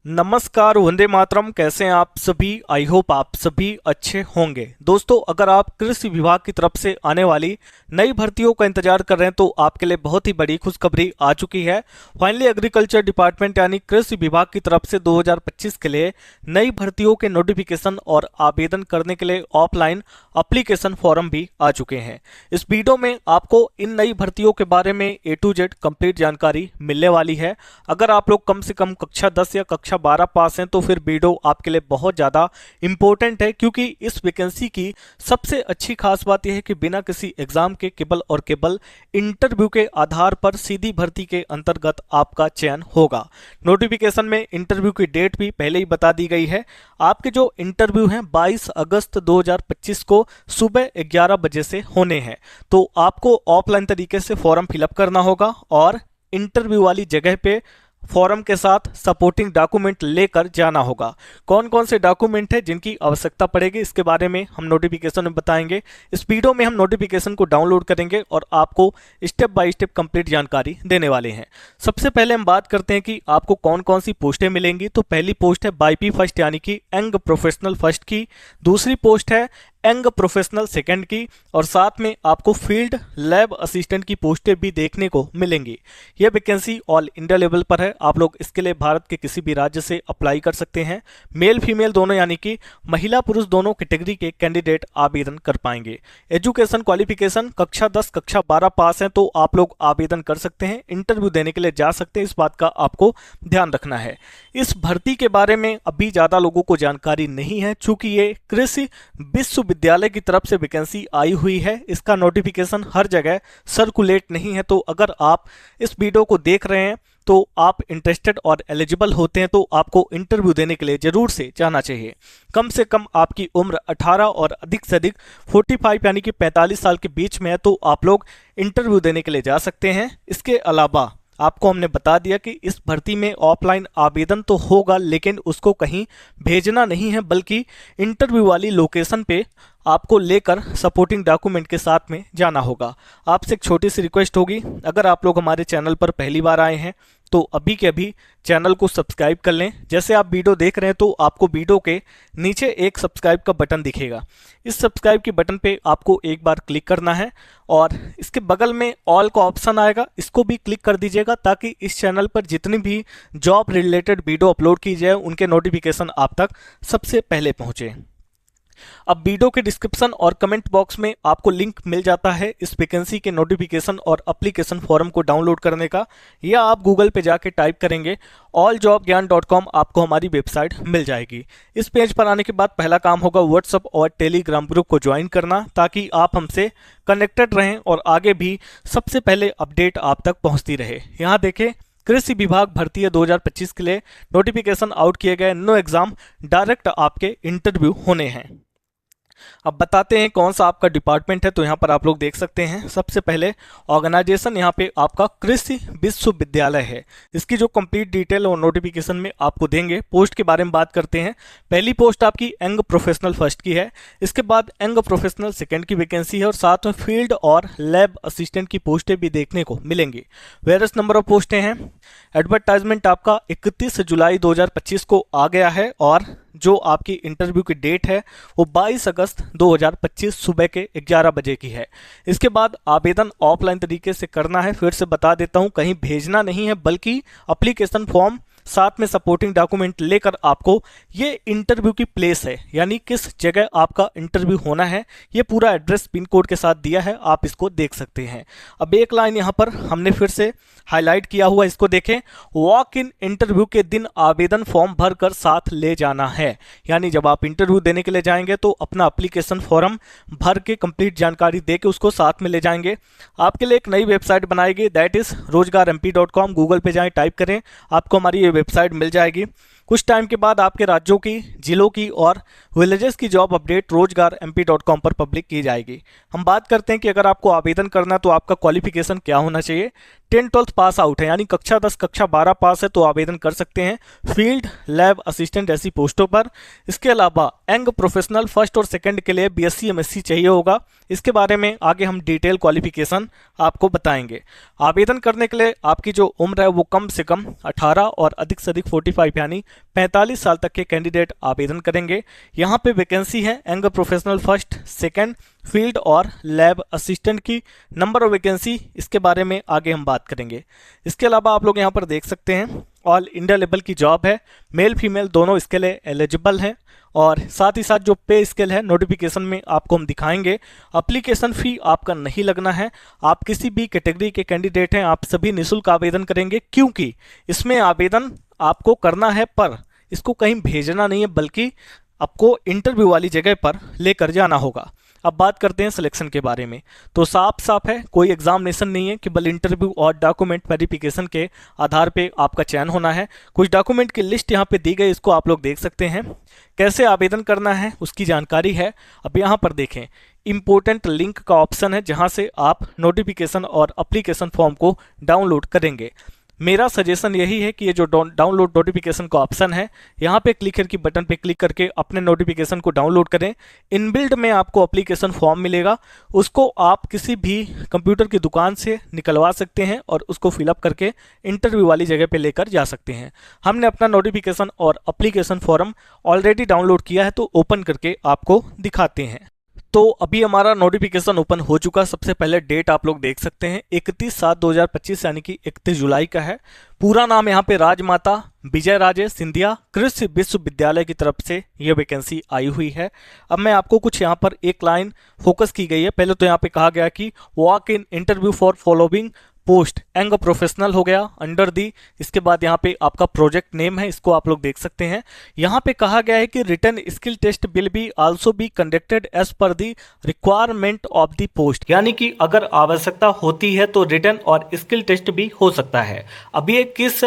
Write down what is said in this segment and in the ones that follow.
नमस्कार, वंदे मातरम। कैसे हैं आप सभी? आई होप आप सभी अच्छे होंगे। दोस्तों, अगर आप कृषि विभाग की तरफ से आने वाली नई भर्तियों का इंतजार कर रहे हैं तो आपके लिए बहुत ही बड़ी खुशखबरी आ चुकी है। फाइनली एग्रीकल्चर डिपार्टमेंट यानी कृषि विभाग की तरफ से 2025 के लिए नई भर्तियों के नोटिफिकेशन और आवेदन करने के लिए ऑफलाइन एप्लीकेशन फॉर्म भी आ चुके हैं। इस वीडियो में आपको इन नई भर्तियों के बारे में A to Z कंप्लीट जानकारी मिलने वाली है। अगर आप लोग कम से कम कक्षा 10 या कक्षा 12 पास हैं तो फिर वीडियो आपके लिए बहुत ज़्यादा इंपॉर्टेंट है, क्योंकि इस वैकेंसी की सबसे अच्छी खास बात यह है कि बिना किसी एग्जाम के केवल और केवल इंटरव्यू के आधार पर सीधी भर्ती के अंतर्गत आपका चयन होगा। नोटिफिकेशन में इंटरव्यू की डेट भी पहले ही बता दी गई है। आपके जो इंटरव्यू हैं 22 अगस्त 2025 को सुबह 11 बजे से होने हैं। तो आपको ऑफलाइन तरीके से फॉर्म फिलअप करना होगा और इंटरव्यू वाली जगह पे फॉर्म के साथ सपोर्टिंग डॉक्यूमेंट लेकर जाना होगा। कौन कौन से डॉक्यूमेंट है जिनकी आवश्यकता पड़ेगी इसके बारे में हम नोटिफिकेशन में बताएंगे। इस वीडियो में हम नोटिफिकेशन को डाउनलोड करेंगे और आपको स्टेप बाय स्टेप कंप्लीट जानकारी देने वाले हैं। सबसे पहले हम बात करते हैं कि आपको कौन कौन सी पोस्टें मिलेंगी। तो पहली पोस्ट है बाईपी फर्स्ट यानी कि यंग प्रोफेशनल फर्स्ट की। दूसरी पोस्ट है यंग प्रोफेशनल सेकंड की, और साथ में आपको फील्ड लैब असिस्टेंट की पोस्टें भी देखने को मिलेंगी। यह वैकेंसी ऑल इंडिया लेवल पर है। आप लोग इसके लिए भारत के किसी भी राज्य से अप्लाई कर सकते हैं। मेल फीमेल दोनों यानी कि महिला पुरुष दोनों कैटेगरी के कैंडिडेट आवेदन कर पाएंगे। एजुकेशन क्वालिफिकेशन कक्षा 10 कक्षा 12 पास है तो आप लोग आवेदन कर सकते हैं, इंटरव्यू देने के लिए जा सकते हैं। इस बात का आपको ध्यान रखना है। इस भर्ती के बारे में अभी ज्यादा लोगों को जानकारी नहीं है, चूंकि ये कृषि विश्वविद्यालय की तरफ से वैकेंसी आई हुई है। इसका नोटिफिकेशन हर जगह सर्कुलेट नहीं है। तो अगर आप इस वीडियो को देख रहे हैं तो आप इंटरेस्टेड और एलिजिबल होते हैं तो आपको इंटरव्यू देने के लिए जरूर से जाना चाहिए। कम से कम आपकी उम्र 18 और अधिक से अधिक 45 यानी कि 45 साल के बीच में है तो आप लोग इंटरव्यू देने के लिए जा सकते हैं। इसके अलावा आपको हमने बता दिया कि इस भर्ती में ऑफलाइन आवेदन तो होगा, लेकिन उसको कहीं भेजना नहीं है, बल्कि इंटरव्यू वाली लोकेशन पे आपको लेकर सपोर्टिंग डॉक्यूमेंट के साथ में जाना होगा। आपसे एक छोटी सी रिक्वेस्ट होगी, अगर आप लोग हमारे चैनल पर पहली बार आए हैं तो अभी के अभी चैनल को सब्सक्राइब कर लें। जैसे आप वीडियो देख रहे हैं तो आपको वीडियो के नीचे एक सब्सक्राइब का बटन दिखेगा। इस सब्सक्राइब के बटन पे आपको एक बार क्लिक करना है और इसके बगल में ऑल का ऑप्शन आएगा, इसको भी क्लिक कर दीजिएगा ताकि इस चैनल पर जितनी भी जॉब रिलेटेड वीडियो अपलोड की जाए उनके नोटिफिकेशन आप तक सबसे पहले पहुँचे। अब वीडियो के डिस्क्रिप्शन और कमेंट बॉक्स में आपको लिंक मिल जाता है इस वैकेंसी के नोटिफिकेशन और एप्लीकेशन फॉर्म को डाउनलोड करने का, या आप गूगल पे जाके टाइप करेंगे alljobgyan.com, आपको हमारी वेबसाइट मिल जाएगी। इस पेज पर आने के बाद पहला काम होगा व्हाट्सएप और टेलीग्राम ग्रुप को ज्वाइन करना, ताकि आप हमसे कनेक्टेड रहें और आगे भी सबसे पहले अपडेट आप तक पहुंचती रहे। यहाँ देखें, कृषि विभाग भर्ती 2025 के लिए नोटिफिकेशन आउट किए गए। नो एग्जाम, डायरेक्ट आपके इंटरव्यू होने हैं। अब बताते हैं कौन सा आपका डिपार्टमेंट है। तो यहाँ पर आप लोग देख सकते हैं, सबसे पहले ऑर्गेनाइजेशन यहाँ पे आपका कृषि विश्वविद्यालय है। इसकी जो कंप्लीट डिटेल और नोटिफिकेशन में आपको देंगे। पोस्ट के बारे में बात करते हैं। पहली पोस्ट आपकी यंग प्रोफेशनल फर्स्ट की है, इसके बाद यंग प्रोफेशनल सेकेंड की वैकेंसी है और साथ में फील्ड और लैब असिस्टेंट की पोस्टें भी देखने को मिलेंगी। वेरियस नंबर ऑफ पोस्टें हैं। एडवर्टाइजमेंट आपका 31 जुलाई 2025 को आ गया है और जो आपकी इंटरव्यू की डेट है वो 22 अगस्त 2025 सुबह के 11 बजे की है। इसके बाद आवेदन ऑफलाइन तरीके से करना है। फिर से बता देता हूं, कहीं भेजना नहीं है, बल्कि एप्लीकेशन फॉर्म साथ में सपोर्टिंग डॉक्यूमेंट लेकर आपको ये इंटरव्यू की प्लेस है यानी किस जगह आपका इंटरव्यू होना है, ये पूरा एड्रेस पिन कोड के साथ दिया है, आप इसको देख सकते हैं। अब एक लाइन यहाँ पर हमने फिर से हाईलाइट किया हुआ, इसको देखें। वॉक इन इंटरव्यू के दिन आवेदन फॉर्म भरकर साथ ले जाना है। यानी जब आप इंटरव्यू देने के लिए जाएंगे तो अपना एप्लीकेशन फॉर्म भर के कंप्लीट जानकारी दे के उसको साथ में ले जाएंगे। आपके लिए एक नई वेबसाइट बनाएगी, दैट इज rozgarmp.com। गूगल पे जाएं, टाइप करें, आपको हमारी ये वेबसाइट मिल जाएगी। कुछ टाइम के बाद आपके राज्यों की, जिलों की और विलेजेस की जॉब अपडेट rozgarmp.com पर पब्लिक की जाएगी। हम बात करते हैं कि अगर आपको आवेदन करना तो आपका क्वालिफिकेशन क्या होना चाहिए। 10-12 पास आउट है, यानी कक्षा 10 कक्षा 12 पास है तो आवेदन कर सकते हैं फील्ड लैब असिस्टेंट ऐसी पोस्टों पर। इसके अलावा यंग प्रोफेशनल फर्स्ट और सेकंड के लिए BSc MSc चाहिए होगा। इसके बारे में आगे हम डिटेल क्वालिफिकेशन आपको बताएंगे। आवेदन करने के लिए आपकी जो उम्र है वो कम से कम 18 और अधिक से अधिक 45 यानी 45 साल तक के कैंडिडेट आवेदन करेंगे। यहाँ पे वैकेंसी है young professional first, second, field और लैब असिस्टेंट की। नंबर ऑफ वैकेंसी इसके बारे में आगे हम बात करेंगे। इसके अलावा आप लोग यहाँ पर देख सकते हैं ऑल इंडिया लेवल की जॉब है, मेल फीमेल दोनों इसके लिए एलिजिबल हैं। और साथ ही साथ जो पे स्केल है नोटिफिकेशन में आपको हम दिखाएंगे। एप्लीकेशन फ़ी आपका नहीं लगना है, आप किसी भी कैटेगरी के कैंडिडेट हैं आप सभी निःशुल्क आवेदन करेंगे, क्योंकि इसमें आवेदन आपको करना है पर इसको कहीं भेजना नहीं है, बल्कि आपको इंटरव्यू वाली जगह पर लेकर जाना होगा। अब बात करते हैं सिलेक्शन के बारे में, तो साफ साफ है कोई एग्जामिनेशन नहीं है, केवल इंटरव्यू और डॉक्यूमेंट वेरिफिकेशन के आधार पे आपका चयन होना है। कुछ डॉक्यूमेंट की लिस्ट यहाँ पे दी गई, इसको आप लोग देख सकते हैं। कैसे आवेदन करना है उसकी जानकारी है। अब यहाँ पर देखें इंपॉर्टेंट लिंक का ऑप्शन है, जहाँ से आप नोटिफिकेशन और अप्लीकेशन फॉर्म को डाउनलोड करेंगे। मेरा सजेशन यही है कि ये जो डाउनलोड नोटिफिकेशन का ऑप्शन है, यहाँ पे क्लिक करके बटन पे क्लिक करके अपने नोटिफिकेशन को डाउनलोड करें। इनबिल्ट में आपको एप्लीकेशन फॉर्म मिलेगा, उसको आप किसी भी कंप्यूटर की दुकान से निकलवा सकते हैं और उसको फिलअप करके इंटरव्यू वाली जगह पे लेकर जा सकते हैं। हमने अपना नोटिफिकेशन और एप्लीकेशन फॉर्म ऑलरेडी डाउनलोड किया है, तो ओपन करके आपको दिखाते हैं। तो अभी हमारा नोटिफिकेशन ओपन हो चुका। सबसे पहले डेट आप लोग देख सकते हैं 31/7/2025 यानी कि 31 जुलाई का है। पूरा नाम यहाँ पे राजमाता विजय राजे सिंधिया कृषि विश्वविद्यालय की तरफ से ये वैकेंसी आई हुई है। अब मैं आपको कुछ यहाँ पर एक लाइन फोकस की गई है। पहले तो यहाँ पे कहा गया कि walk in interview for following post young professional हो गया अंडर दी। इसके बाद यहाँ पे आपका प्रोजेक्ट नेम है, इसको आप लोग देख सकते हैं। यहाँ पे कहा गया है कि written skill test will be also be conducted as per the requirement of the post, यानी कि अगर आवश्यकता होती है तो रिटन और स्किल टेस्ट भी हो सकता है। अब ये किस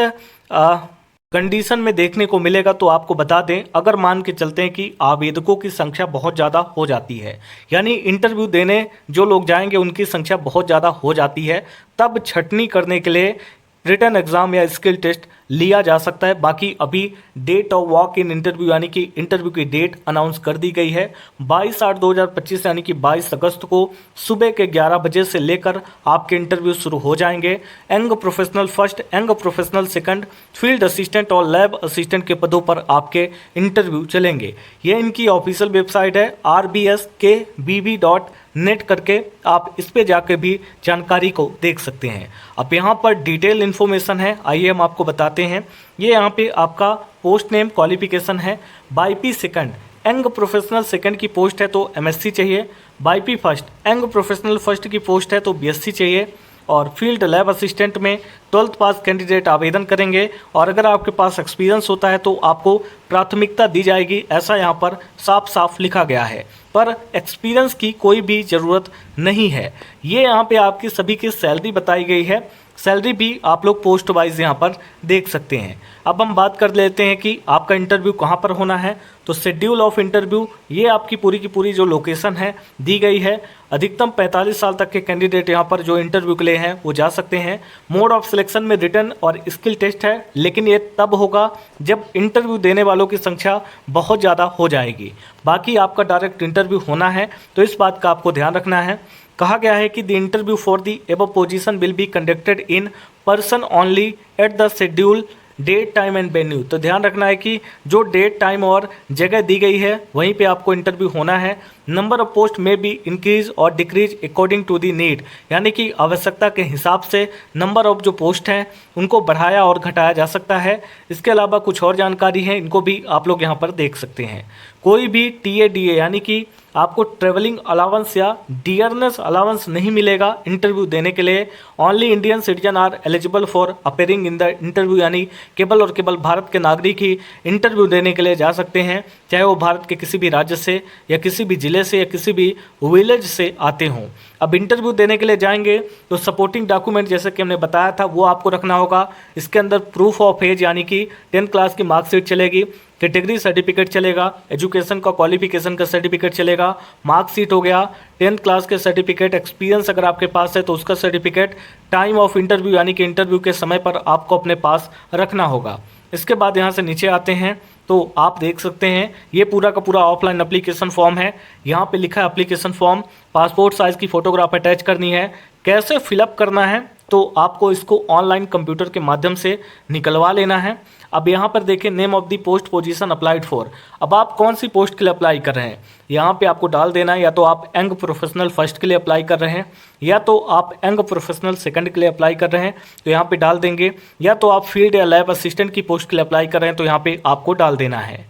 कंडीशन में देखने को मिलेगा, तो आपको बता दें, अगर मान के चलते हैं कि आवेदकों की संख्या बहुत ज़्यादा हो जाती है, यानी इंटरव्यू देने जो लोग जाएंगे उनकी संख्या बहुत ज़्यादा हो जाती है, तब छटनी करने के लिए रिटन एग्जाम या स्किल टेस्ट लिया जा सकता है। बाकी अभी date of walk in interview यानी कि इंटरव्यू की डेट अनाउंस कर दी गई है 22/8/2025 यानी कि 22 अगस्त को सुबह के 11 बजे से लेकर आपके इंटरव्यू शुरू हो जाएंगे। Young professional first, young professional second, field assistant और लैब असिस्टेंट के पदों पर आपके इंटरव्यू चलेंगे। ये इनकी ऑफिशियल वेबसाइट है rbskbb.net करके, आप इस पे जाके भी जानकारी को देख सकते हैं। अब यहाँ पर डिटेल इन्फॉर्मेशन है, आइए हम आपको बताते हैं। ये यहाँ पे आपका पोस्ट नेम क्वालिफिकेशन है बाईपी सेकंड, यंग प्रोफेशनल सेकंड की पोस्ट है तो एमएससी चाहिए। बाईपी फर्स्ट, यंग प्रोफेशनल फर्स्ट की पोस्ट है तो बीएससी चाहिए। और फील्ड लैब असिस्टेंट में 12th पास कैंडिडेट आवेदन करेंगे, और अगर आपके पास एक्सपीरियंस होता है तो आपको प्राथमिकता दी जाएगी, ऐसा यहाँ पर साफ साफ लिखा गया है। पर एक्सपीरियंस की कोई भी ज़रूरत नहीं है। ये यहाँ पे आपकी सभी की सैलरी बताई गई है, सैलरी भी आप लोग पोस्ट वाइज यहाँ पर देख सकते हैं। अब हम बात कर लेते हैं कि आपका इंटरव्यू कहाँ पर होना है। तो शेड्यूल ऑफ इंटरव्यू, ये आपकी पूरी की पूरी जो लोकेशन है दी गई है। अधिकतम 45 साल तक के कैंडिडेट यहाँ पर जो इंटरव्यू के लिए हैं वो जा सकते हैं। मोड ऑफ सिलेक्शन में रिटन और स्किल टेस्ट है, लेकिन ये तब होगा जब इंटरव्यू देने वालों की संख्या बहुत ज़्यादा हो जाएगी। बाकी आपका डायरेक्ट इंटरव्यू होना है, तो इस बात का आपको ध्यान रखना है। कहा गया है कि the interview for the above position will be conducted in person only at the schedule date time and venue. तो ध्यान रखना है कि जो डेट टाइम और जगह दी गई है वहीं पे आपको इंटरव्यू होना है। नंबर ऑफ पोस्ट में भी इंक्रीज और decrease according to the need, यानी कि आवश्यकता के हिसाब से नंबर ऑफ जो पोस्ट हैं उनको बढ़ाया और घटाया जा सकता है। इसके अलावा कुछ और जानकारी है, इनको भी आप लोग यहाँ पर देख सकते हैं। कोई भी TADA यानी कि आपको ट्रेवलिंग अलाउंस या डियरनेस अलाउंस नहीं मिलेगा इंटरव्यू देने के लिए। Only Indian citizen are eligible for appearing in the interview, यानी केवल और केवल भारत के नागरिक ही इंटरव्यू देने के लिए जा सकते हैं, चाहे वो भारत के किसी भी राज्य से या किसी भी जिले से या किसी भी विलेज से आते हों। अब इंटरव्यू देने के लिए जाएंगे तो सपोर्टिंग डॉक्यूमेंट जैसे कि हमने बताया था वो आपको रखना होगा। इसके अंदर प्रूफ ऑफ एज यानी कि 10th क्लास की मार्कशीट चलेगी, कैटेगरी सर्टिफिकेट चलेगा, एजुकेशन का क्वालिफिकेशन का सर्टिफिकेट चलेगा, मार्कशीट हो गया, 10th क्लास के सर्टिफिकेट, एक्सपीरियंस अगर आपके पास है तो उसका सर्टिफिकेट, टाइम ऑफ इंटरव्यू यानी कि इंटरव्यू के समय पर आपको अपने पास रखना होगा। इसके बाद यहाँ से नीचे आते हैं तो आप देख सकते हैं ये पूरा का पूरा ऑफलाइन एप्लीकेशन फॉर्म है। यहाँ पे लिखा है एप्लीकेशन फॉर्म, पासपोर्ट साइज़ की फ़ोटोग्राफ अटैच करनी है। कैसे फिलअप करना है, तो आपको इसको ऑनलाइन कंप्यूटर के माध्यम से निकलवा लेना है। अब यहाँ पर देखिए name of the post position applied for. अब आप कौन सी पोस्ट के लिए अप्लाई कर रहे हैं यहाँ पे आपको डाल देना है। या तो आप यंग प्रोफेशनल फर्स्ट के लिए अप्लाई कर रहे हैं, या तो आप यंग प्रोफेशनल सेकंड के लिए अप्लाई कर रहे हैं तो यहाँ पे डाल देंगे, या तो आप फील्ड या लैब असिस्टेंट की पोस्ट के लिए अप्लाई कर रहे हैं तो यहाँ पे आपको डाल देना है।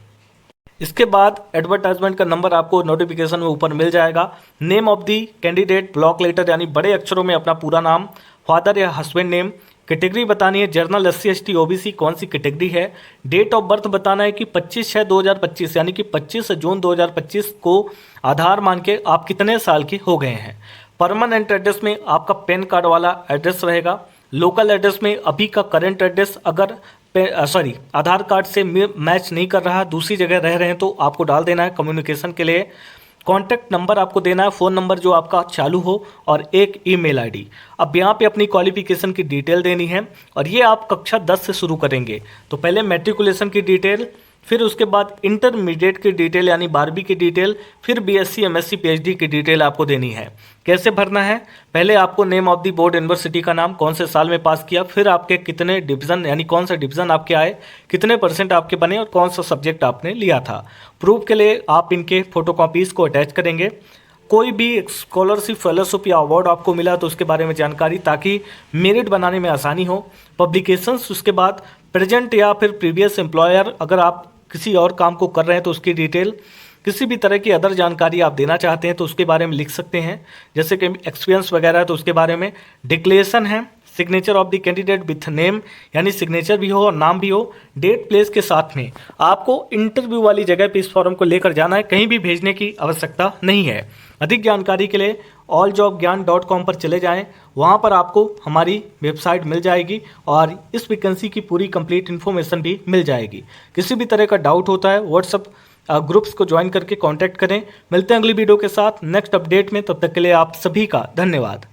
इसके बाद एडवर्टाइजमेंट का नंबर आपको नोटिफिकेशन में ऊपर मिल जाएगा। Name of the candidate block letter यानी बड़े अक्षरों में अपना पूरा नाम, फादर या हस्बैंड नेम, कैटेगरी बतानी है जनरल SC ST OBC कौन सी कैटेगरी है, डेट ऑफ बर्थ बताना है कि 25/6/2025 यानी कि 25 जून 2025 को आधार मान के आप कितने साल के हो गए हैं। परमानेंट एड्रेस में आपका पैन कार्ड वाला एड्रेस रहेगा। लोकल एड्रेस में अभी का करंट एड्रेस अगर आधार कार्ड से मैच नहीं कर रहा, दूसरी जगह रह रहे हैं तो आपको डाल देना है कम्युनिकेशन के लिए। कॉन्टैक्ट नंबर आपको देना है, फ़ोन नंबर जो आपका चालू हो, और एक ईमेल आईडी। अब यहाँ पे अपनी क्वालिफिकेशन की डिटेल देनी है, और ये आप कक्षा 10 से शुरू करेंगे तो पहले मैट्रिकुलेशन की डिटेल, फिर उसके बाद इंटरमीडिएट की डिटेल यानी 12वीं की डिटेल, फिर BSc MSc PhD की डिटेल आपको देनी है। कैसे भरना है, पहले आपको name of the board university का नाम, कौन से साल में पास किया, फिर आपके कितने डिवीज़न यानी कौन सा डिवीज़न आपके आए, कितने % आपके बने और कौन सा सब्जेक्ट आपने लिया था। प्रूफ के लिए आप इनके फोटोकॉपीज़ को अटैच करेंगे। कोई भी स्कॉलरशिप फेलोशिप या अवार्ड आपको मिला तो उसके बारे में जानकारी, ताकि मेरिट बनाने में आसानी हो। पब्लिकेशंस, उसके बाद प्रेजेंट या फिर प्रीवियस एम्प्लॉयर, अगर आप किसी और काम को कर रहे हैं तो उसकी डिटेल, किसी भी तरह की अदर जानकारी आप देना चाहते हैं तो उसके बारे में लिख सकते हैं, जैसे कि एक्सपीरियंस वगैरह है तो उसके बारे में। डिक्लेरेशन है, signature of the candidate with name यानी सिग्नेचर भी हो और नाम भी हो, डेट प्लेस के साथ में। आपको इंटरव्यू वाली जगह पे इस फॉर्म को लेकर जाना है, कहीं भी भेजने की आवश्यकता नहीं है। अधिक जानकारी के लिए alljobgyan.com पर चले जाएं, वहां पर आपको हमारी वेबसाइट मिल जाएगी और इस वैकेंसी की पूरी कंप्लीट इन्फॉर्मेशन भी मिल जाएगी। किसी भी तरह का डाउट होता है व्हाट्सएप ग्रुप्स को ज्वाइन करके कांटेक्ट करें। मिलते हैं अगली वीडियो के साथ नेक्स्ट अपडेट में, तब तक के लिए आप सभी का धन्यवाद।